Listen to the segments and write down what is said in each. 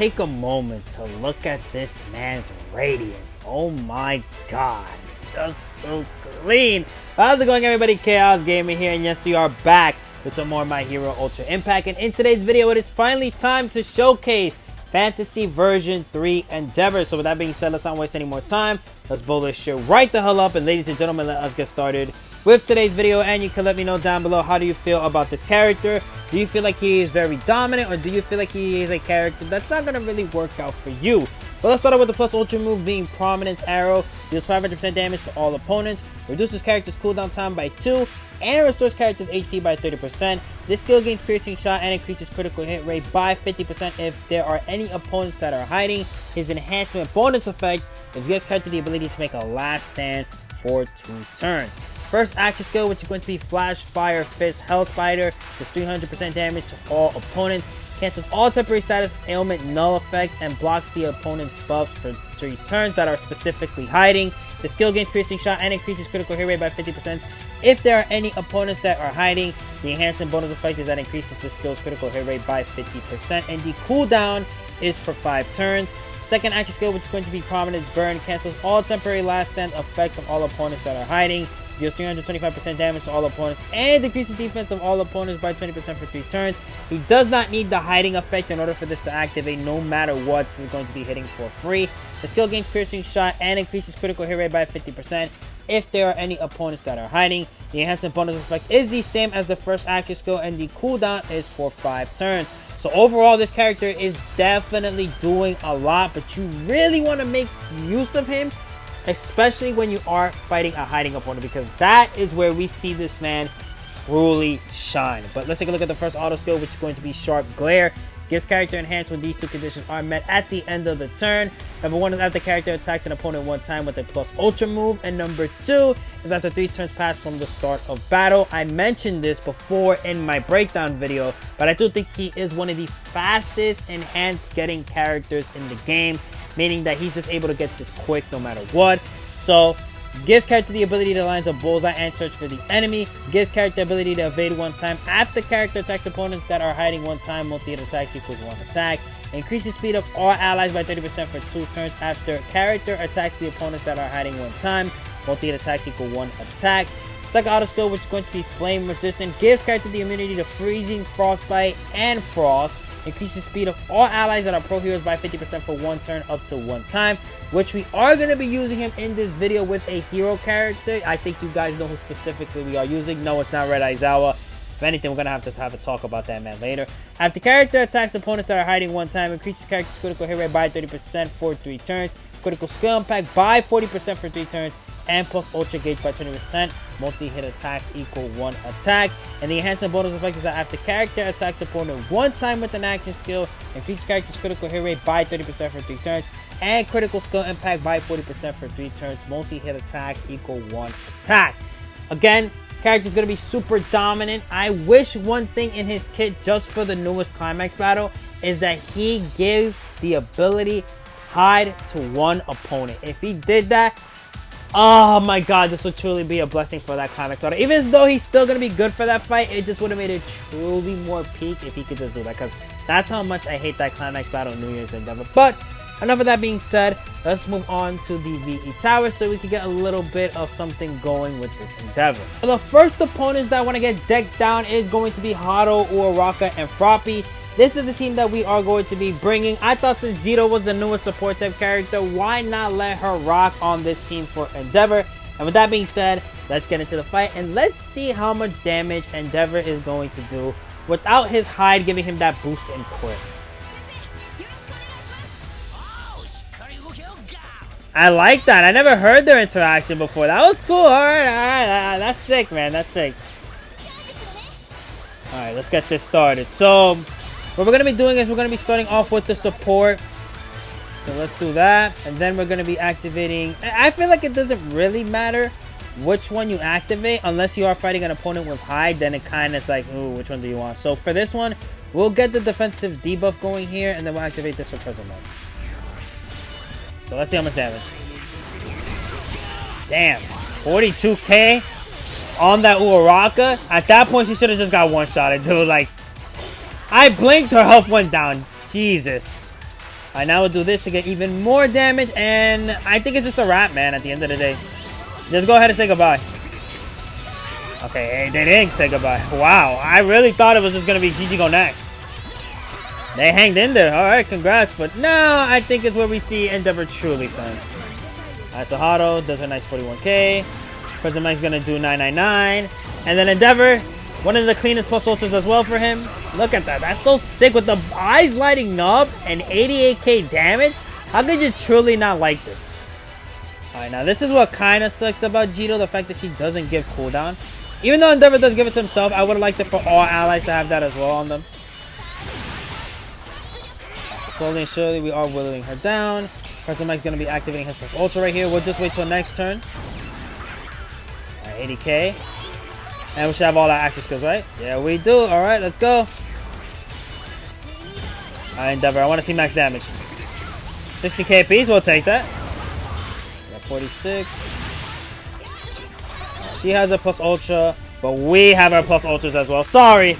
take a moment to look at this man's radiance. Oh my god, just so clean. How's it going, everybody? Chaos Gamer here, and yes, we are back with some more My Hero Ultra Impact. And in today's video, it is finally time to showcase Fantasy Version 3 Endeavor. So with that being said, let's not waste any more time. Let's blow this shit right the hell up. And ladies and gentlemen, let us get started with today's video. And you can let me know down below, how do you feel about this character? Do you feel like he is very dominant, or do you feel like he is a character that's not going to really work out for you? But let's start out with the plus ultra move being Prominence Arrow. Deals 500% damage to all opponents, reduces character's cooldown time by 2, and restores character's HP by 30%. This skill gains piercing shot and increases critical hit rate by 50% if there are any opponents that are hiding. His enhancement bonus effect gives character the ability to make a last stand for 2 turns. First action skill, which is going to be Flash Fire Fist Hell Spider, does 300% damage to all opponents, cancels all temporary status ailment null effects, and blocks the opponent's buffs for 3 turns that are specifically hiding. The skill gains piercing shot and increases critical hit rate by 50% if there are any opponents that are hiding. The enhancement bonus effect is that increases the skill's critical hit rate by 50%, and the cooldown is for 5 turns. Second action skill, which is going to be Prominence Burn, cancels all temporary last stand effects of all opponents that are hiding, deals 325% damage to all opponents, and decreases defense of all opponents by 20% for 3 turns. He does not need the hiding effect in order for this to activate. No matter what, this is going to be hitting for free. The skill gains piercing shot and increases critical hit rate by 50% if there are any opponents that are hiding. The enhancement bonus effect is the same as the first action skill, and the cooldown is for 5 turns. So overall, this character is definitely doing a lot, but you really want to make use of him, especially when you are fighting a hiding opponent, because that is where we see this man truly shine. But let's take a look at the first auto skill, which is going to be Sharp Glare. Gives character enhanced when these 2 conditions are met at the end of the turn. Number 1 is after character attacks an opponent 1 time with a plus ultra move, and number 2 is after 3 turns pass from the start of battle. I mentioned this before in my breakdown video, but I do think he is one of the fastest enhanced getting characters in the game, meaning that he's just able to get this quick no matter what. So gives character the ability to lines a bullseye and search for the enemy. Gives character the ability to evade 1 time after character attacks opponents that are hiding 1 time. Multi-hit attacks equals 1 attack. Increases speed of all allies by 30% for 2 turns after character attacks the opponents that are hiding 1 time. Multi-hit attacks equal 1 attack. Second auto skill, which is going to be Flame Resistant, gives character the immunity to freezing, frostbite, and frost. Increases speed of all allies that are pro heroes by 50% for 1 turn up to 1 time, which we are going to be using him in this video with a hero character. I think you guys know who specifically we are using. No, it's not Red Aizawa. If anything, we're going to have a talk about that man later. After character attacks opponents that are hiding 1 time, increases character's critical hit rate by 30% for 3 turns, critical skill impact by 40% for 3 turns, and plus ultra gauge by 20%. Multi-hit attacks equal 1 attack. And the enhancement bonus effect is that after character attacks opponent 1 time with an action skill, increases character's critical hit rate by 30% for 3 turns, and critical skill impact by 40% for 3 turns. Multi-hit attacks equal 1 attack. Again, character's gonna be super dominant. I wish one thing in his kit, just for the newest climax battle, is that he gives the ability hide to 1 opponent. If he did that, oh my god, this would truly be a blessing for that climax battle. Even though he's still going to be good for that fight, it just would have made it truly more peak if he could just do that, because that's how much I hate that climax battle in New Year's Endeavor. But enough of that being said, let's move on to the VE Tower so we can get a little bit of something going with this Endeavor. So the first opponents that I want to get decked down is going to be Hado, Uraraka, and Froppy. This is the team that we are going to be bringing. I thought since Jito was the newest support type character, why not let her rock on this team for Endeavor? And with that being said, let's get into the fight, and let's see how much damage Endeavor is going to do without his hide giving him that boost and crit. I like that. I never heard their interaction before. That was cool. Alright. That's sick, man. That's sick. Alright, let's get this started. So what we're going to be doing is we're going to be starting off with the support. So let's do that. And then we're going to be activating. I feel like it doesn't really matter which one you activate. Unless you are fighting an opponent with hide, then it kind of is like, ooh, which one do you want? So for this one, we'll get the defensive debuff going here. And then we'll activate this for present mode. So let's see how much damage. Damn. 42k on that Uraraka. At that point, she should have just got one-shotted, dude. Like, I blinked, her health went down. Jesus. Alright, now we'll do this to get even more damage, and I think it's just a wrap, man, at the end of the day. Just go ahead and say goodbye. Okay, they didn't say goodbye. Wow, I really thought it was just going to be GG go next. They hanged in there. Alright, congrats. But no, I think it's where we see Endeavor truly, son. Alright, so Hado does a nice 41k. President Mike's going to do 999. And then Endeavor, one of the cleanest plus ultras as well for him. Look at that. That's so sick with the eyes lighting up and 88k damage. How could you truly not like this? Alright, now this is what kind of sucks about Jito. The fact that she doesn't give cooldown. Even though Endeavor does give it to himself, I would have liked it for all allies to have that as well on them. So slowly and surely, we are whittling her down. President Mike's going to be activating his plus ultra right here. We'll just wait till next turn. Alright, 80k. And we should have all our action skills, right? Yeah, we do. Alright, let's go. Alright, Endeavor, I want to see max damage. 60k piece, we'll take that. Got 46. She has a plus ultra, but we have our plus ultras as well. Sorry,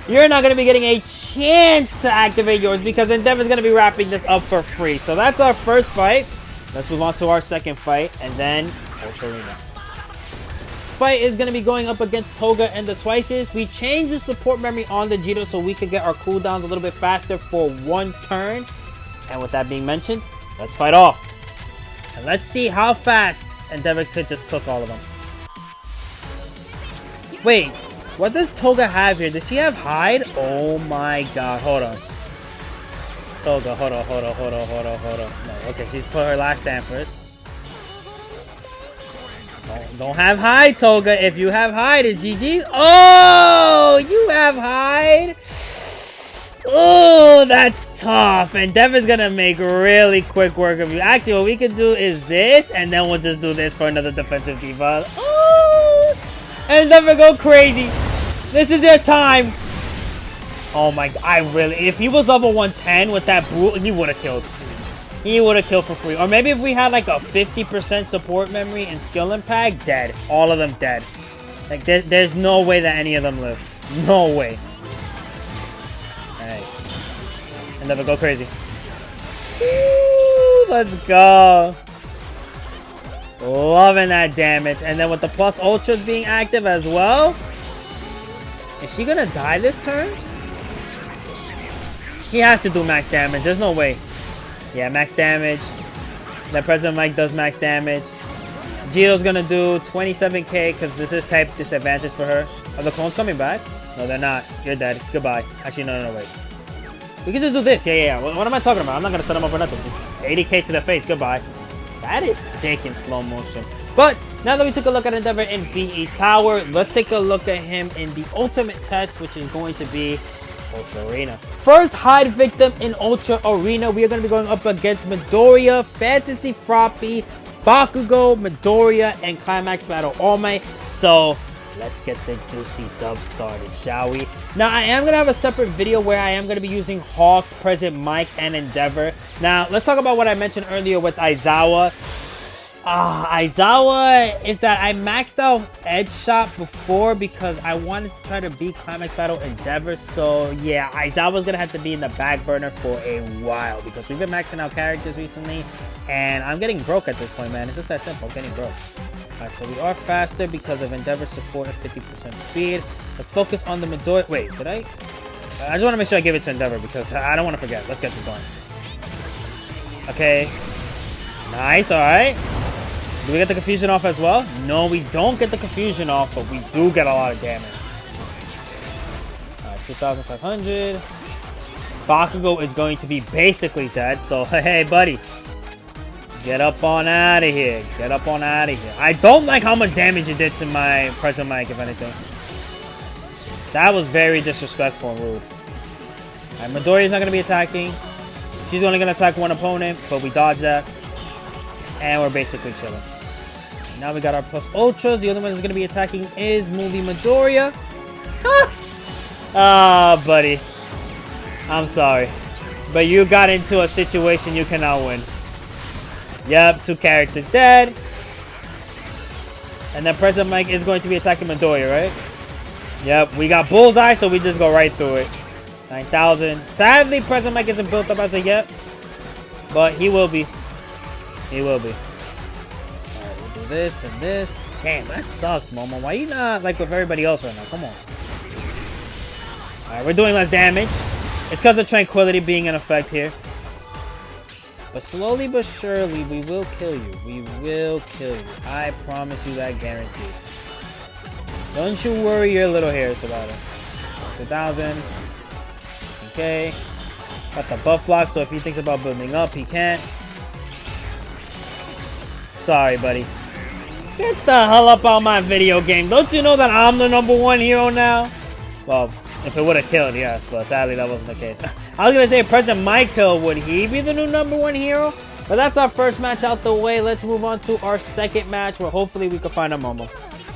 you're not going to be getting a chance to activate yours because Endeavor's going to be wrapping this up for free. So that's our first fight. Let's move on to our second fight, and then Ultra Arena. Fight is going to be going up against Toga and the Twices. We changed the support memory on the Jito so we could get our cooldowns a little bit faster for one turn. And with that being mentioned, let's fight off. And let's see how fast Endeavor could just cook all of them. Wait, what does Toga have here? Does she have hide? Oh my god, hold on. Toga, hold on. No, okay, she put her last stand first. Don't have hide, Toga. If you have hide, it's GG. Oh, you have hide. Oh, that's tough. Endeavor's gonna make really quick work of you. Actually, what we could do is this, and then we'll just do this for another defensive debuff. Oh, Endeavor, go crazy. This is your time. Oh my god, if he was level 110 with that brute, he would have killed. He would have killed for free. Or maybe if we had like a 50% support memory and skill impact, dead. All of them dead. Like, there's no way that any of them live. No way. Alright. Endeavor, go crazy. Woo, let's go. Loving that damage. And then with the plus ultras being active as well. Is she gonna die this turn? He has to do max damage. There's no way. Yeah, max damage. Then President Mike does max damage. Jito's gonna do 27k because this is type disadvantage for her. Are the clones coming back? No, they're not. You're dead. Goodbye. Actually, no, wait. We can just do this. Yeah. What am I talking about? I'm not gonna set him up for nothing. Just 80k to the face. Goodbye. That is sick in slow motion. But now that we took a look at Endeavor in VE Tower, let's take a look at him in the ultimate test, which is going to be Ultra Arena. First hide victim in Ultra Arena, we are going to be going up against Midoriya, Fantasy Froppy, Bakugo, Midoriya, and Climax Battle All Might. So let's get the juicy dub started, shall we? Now, I am going to have a separate video where I am going to be using Hawks, President Mike, and Endeavor. Now, let's talk about what I mentioned earlier with Aizawa. Aizawa is that I maxed out Edge Shot before because I wanted to try to beat Climax Battle Endeavor. So, yeah, Aizawa's going to have to be in the back burner for a while because we've been maxing out characters recently. And I'm getting broke at this point, man. It's just that simple. I'm getting broke. Alright, so we are faster because of Endeavor support at 50% speed. Let's focus on the Midoriya. Wait, did I just want to make sure I give it to Endeavor because I don't want to forget. Let's get this going. Okay. Nice, alright. Do we get the confusion off as well? No, we don't get the confusion off, but we do get a lot of damage. Alright, 2,500. Bakugo is going to be basically dead, so hey, buddy. Get up on out of here. Get up on out of here. I don't like how much damage you did to my President Mike, if anything. That was very disrespectful and rude. Alright, Midoriya's not going to be attacking. She's only going to attack one opponent, but we dodge that. And we're basically chilling. Now we got our plus ultras. The only one that's going to be attacking is Movie Midoriya. Ah, buddy. I'm sorry. But you got into a situation you cannot win. Yep, 2 characters dead. And then President Mike is going to be attacking Midoriya, right? Yep, we got Bullseye, so we just go right through it. 9,000. Sadly, President Mike isn't built up as of yet. but he will be. He will be. Alright, we'll do this and this. Damn, that sucks, Momo. Why you not like with everybody else right now? Come on. Alright, we're doing less damage. It's because of Tranquility being in effect here. But slowly but surely, we will kill you. We will kill you. I promise you that guaranteed. Don't you worry your little hairs about it. 2,000. Okay. Got the buff block, so if he thinks about building up, he can't. Sorry, buddy. Get the hell up on my video game. Don't you know that I'm the #1 hero now? Well, if it would have killed, yes, but sadly that wasn't the case. I was going to say President Michael, would he be the new #1 hero? But that's our first match out the way. Let's move on to our second match where hopefully we can find a Momo.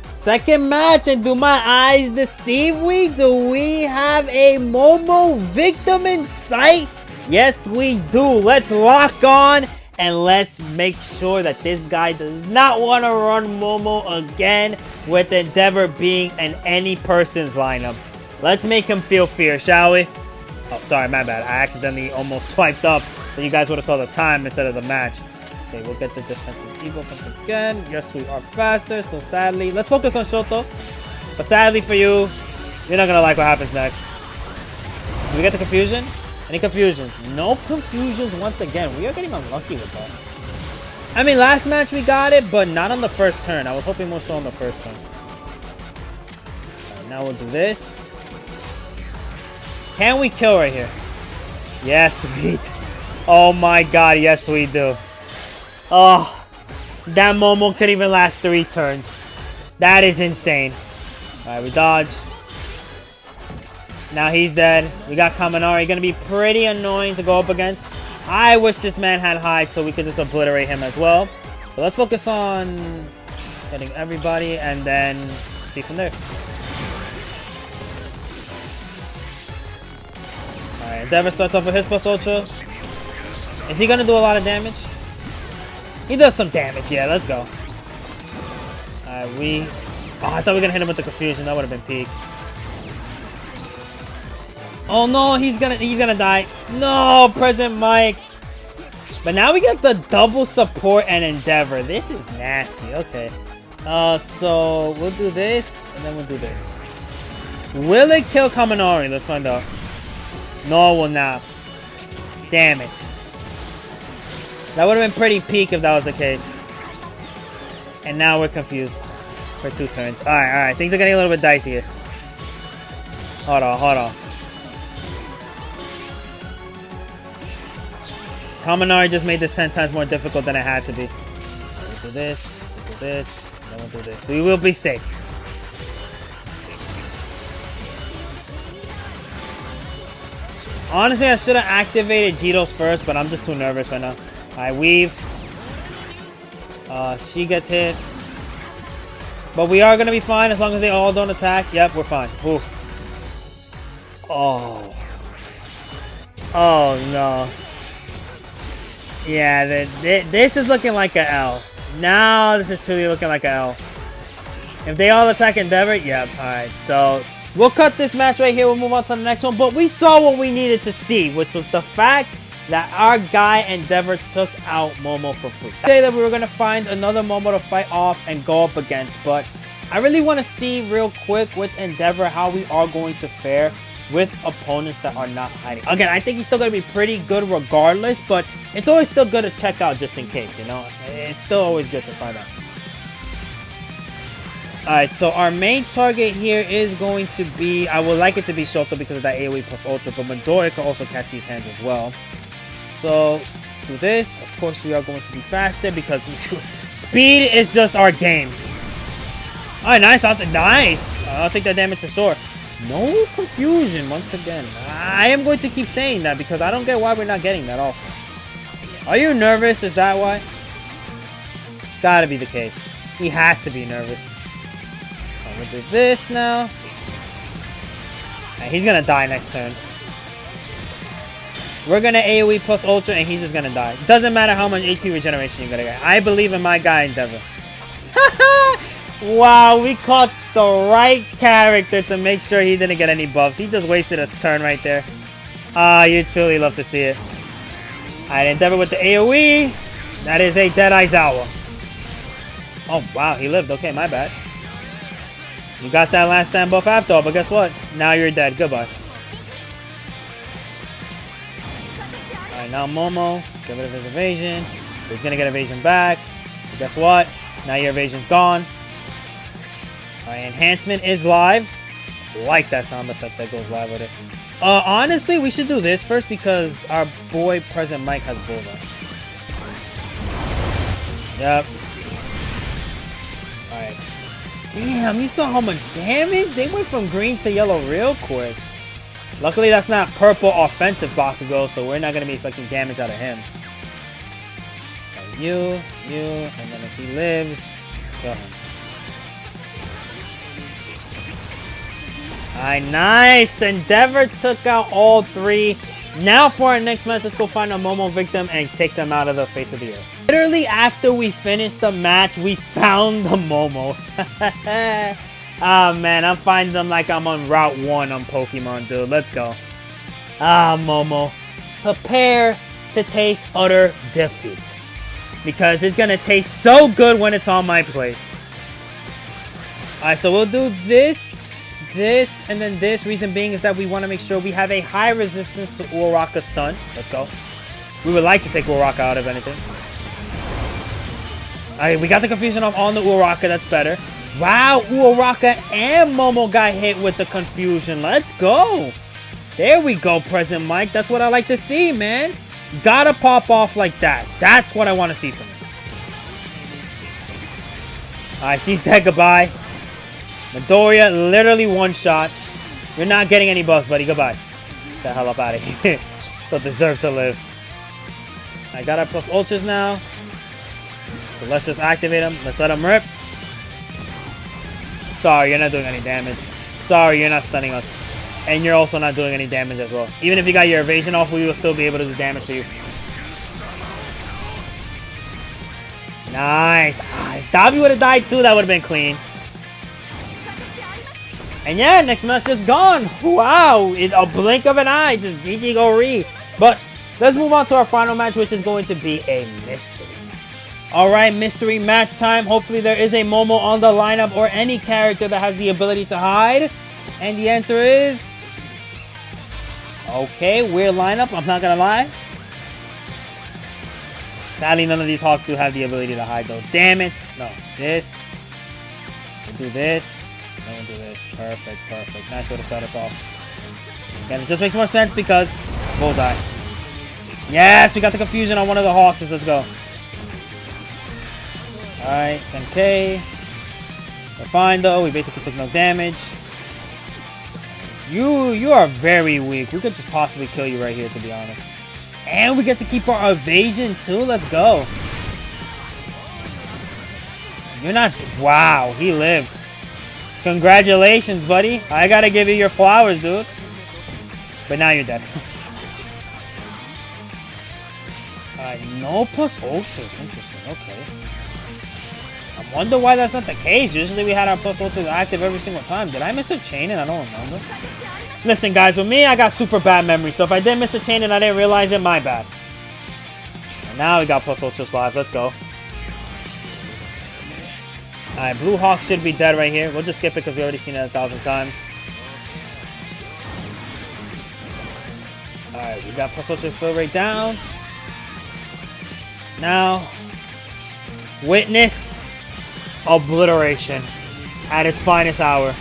Second match, and do my eyes deceive me? Do we have a Momo victim in sight? Yes, we do. Let's lock on and let's make sure that this guy does not want to run Momo again with Endeavor being in any person's lineup. Let's make him feel fear, shall we? Oh, sorry, my bad. I accidentally almost swiped up, so you guys would have saw the time instead of the match. Okay, we'll get the defensive debuff once again. Yes, we are faster, so sadly... Let's focus on Shoto. But sadly for you, you're not going to like what happens next. Do we get the confusion? Any confusions? No confusions once again. We are getting unlucky with that. I mean, last match we got it, but not on the first turn. I was hoping more so on the first turn. Right, now we'll do this. Can we kill right here? Yes, we do. Oh my god, yes we do. Oh, that Momo could even last 3 turns. That is insane. Alright, we dodge. Now he's dead. We got Kaminari. Gonna be pretty annoying to go up against. I wish this man had hide so we could just obliterate him as well. But let's focus on getting everybody and then see from there. Alright, Endeavor starts off with his plus ultra. Is he gonna do a lot of damage? He does some damage, yeah, let's go. Alright, oh, I thought we were gonna hit him with the confusion. That would have been peak. Oh no, he's gonna die. No, President Mike. But now we get the double support and Endeavor. This is nasty. Okay. So we'll do this and then we'll do this. Will it kill Kaminari? Let's find out. No, it will not. Damn it. That would have been pretty peak if that was the case. And now we're confused for 2 turns. Alright. Things are getting a little bit dicey here. Hold on. Kaminari just made this 10 times more difficult than it had to be. We'll do this, and then we'll do this. We will be safe. Honestly, I should have activated Jitos first, but I'm just too nervous right now. Alright, weave. She gets hit. But we are going to be fine as long as they all don't attack. Yep, we're fine. Oof. Oh. Oh, no. Yeah, this is looking like an L. Now this is truly looking like an L. If they all attack Endeavor, yep. Alright, so we'll cut this match right here. We'll move on to the next one. But we saw what we needed to see, which was the fact that our guy Endeavor took out Momo for free. Say that we were going to find another Momo to fight off and go up against, but I really want to see real quick with Endeavor how we are going to fare with opponents that are not hiding. Again, I think he's still going to be pretty good regardless, but it's always still good to check out just in case, you know? It's still always good to find out. Alright, so our main target here is going to be, I would like it to be Shoto because of that AoE plus Ultra, but Midoriya can also catch these hands as well. So, let's do this. Of course, we are going to be faster because speed is just our game. Alright, nice. I'll take that damage for sure. No confusion once again. I am going to keep saying that because I don't get why we're not getting that often. Are you nervous? Is that why? It's gotta be the case. He has to be nervous. I'm gonna do this now. And he's gonna die next turn. We're gonna AoE plus Ultra and he's just gonna die. Doesn't matter how much HP regeneration you're gonna get. I believe in my guy Endeavor. Wow, we caught the right character to make sure he didn't get any buffs. He just wasted his turn right there. Ah, you'd truly love to see it. Alright, Endeavor with the AoE. That is a dead Aizawa. Oh, wow, he lived. Okay, my bad. You got that last stand buff after all, but guess what? Now you're dead. Goodbye. Alright, now Momo. Get rid of his evasion. He's gonna get evasion back. But guess what? Now your evasion's gone. Alright, enhancement is live. Like that sound effect that goes live with it. Honestly, we should do this first because our boy Present Mike has Bullseye. Yep. Alright. Damn, you saw how much damage? They went from green to yellow real quick. Luckily, that's not purple offensive Bakugo, so we're not going to be expecting damage out of him. You, and then if he lives, kill him. Alright, nice! Endeavor took out all three. Now for our next match, let's go find a Momo victim and take them out of the face of the earth. Literally after we finished the match, we found the Momo. Oh man, I'm finding them like I'm on Route 1 on Pokemon, dude. Let's go. Ah, Momo. Prepare to taste utter defeat. Because it's gonna taste so good when it's on my plate. Alright, so we'll do this, and then this. Reason being is that we want to make sure we have a high resistance to Uraraka stun. Let's go. We would like to take Uraraka out of anything. Alright, we got the confusion off on the Uraraka. That's better. Wow, Uraraka and Momo got hit with the confusion. Let's go. There we go, Present Mike. That's what I like to see, man. Gotta pop off like that. That's what I want to see from him. Alright, she's dead. Goodbye. Midoriya, literally one shot. You're not getting any buffs, buddy. Goodbye. Get the hell up out of here. Don't deserve to live. I got our plus ultras now. So let's just activate him. Let's let him rip. Sorry, you're not doing any damage. Sorry, you're not stunning us. And you're also not doing any damage as well. Even if you got your evasion off, we will still be able to do damage to you. Nice. If Dabi would have died too, that would have been clean. And yeah, next match is gone. Wow, in a blink of an eye, just GG go Re. But let's move on to our final match, which is going to be a mystery. Alright, mystery match time. Hopefully there is a Momo on the lineup or any character that has the ability to hide. And the answer is... okay, weird lineup, I'm not gonna lie. Sadly, none of these Hawks do have the ability to hide though. Damn it. No, this. We'll do this. And we'll do this. Perfect, perfect. Nice way to start us off. And it just makes more sense because Bullseye. Yes, we got the confusion on one of the Hawks. Let's go. Alright, 10k. We're fine though. We basically took no damage. You are very weak. We could just possibly kill you right here, to be honest. And we get to keep our evasion too. Let's go. You're not... wow, he lived. Congratulations, buddy. I gotta give you your flowers, dude. But now you're dead. No plus ultras. Interesting. Okay. I wonder why that's not the case. Usually we had our plus ultras active every single time. Did I miss a chain and I don't remember? Listen, guys. With me, I got super bad memory. So if I did miss a chain and I didn't realize it, my bad. And now we got plus ultras live. Let's go. Alright, Blue Hawk should be dead right here. We'll just skip it because we already seen it 1,000 times. Alright, we got plus ultras fill right down. Now, witness obliteration at its finest hour.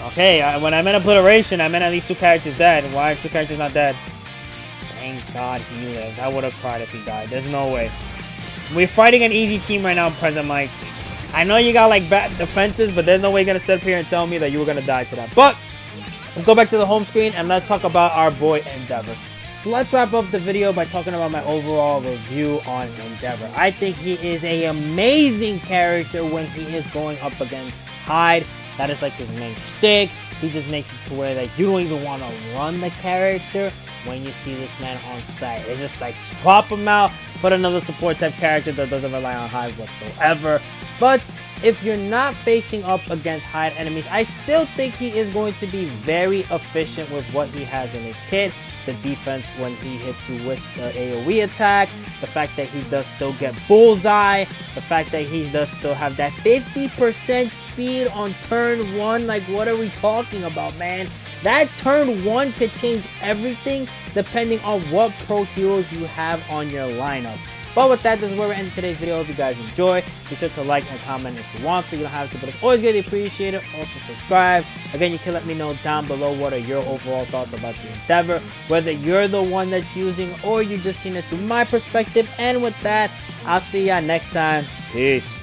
Okay, when I meant obliteration, I meant at least two characters dead. Why are two characters not dead? Thank God he lived. I would have cried if he died. There's no way. We're fighting an easy team right now, Present Mike. I know you got like bad defenses, but there's no way you're going to sit up here and tell me that you were going to die to that. But let's go back to the home screen and let's talk about our boy Endeavor. So let's wrap up the video by talking about my overall review on Endeavor. I think he is an amazing character when he is going up against Hyde. That is like his main shtick. He just makes it to where like you don't even want to run the character when you see this man on site. It's just like swap him out, put another support type character that doesn't rely on Hyde whatsoever. But if you're not facing up against hide enemies, I still think he is going to be very efficient with what he has in his kit. The defense when he hits you with the AoE attack, the fact that he does still get bullseye, the fact that he does still have that 50% speed on turn 1. Like, what are we talking about, man? That turn 1 could change everything depending on what pro heroes you have on your lineup. But with that, this is where we're ending today's video. If you guys enjoy, be sure to like and comment if you want, so you don't have to, but it's always greatly appreciated. Also subscribe. Again, you can let me know down below what are your overall thoughts about the Endeavor, whether you're the one that's using or you just seen it through my perspective. And with that, I'll see ya next time. Peace.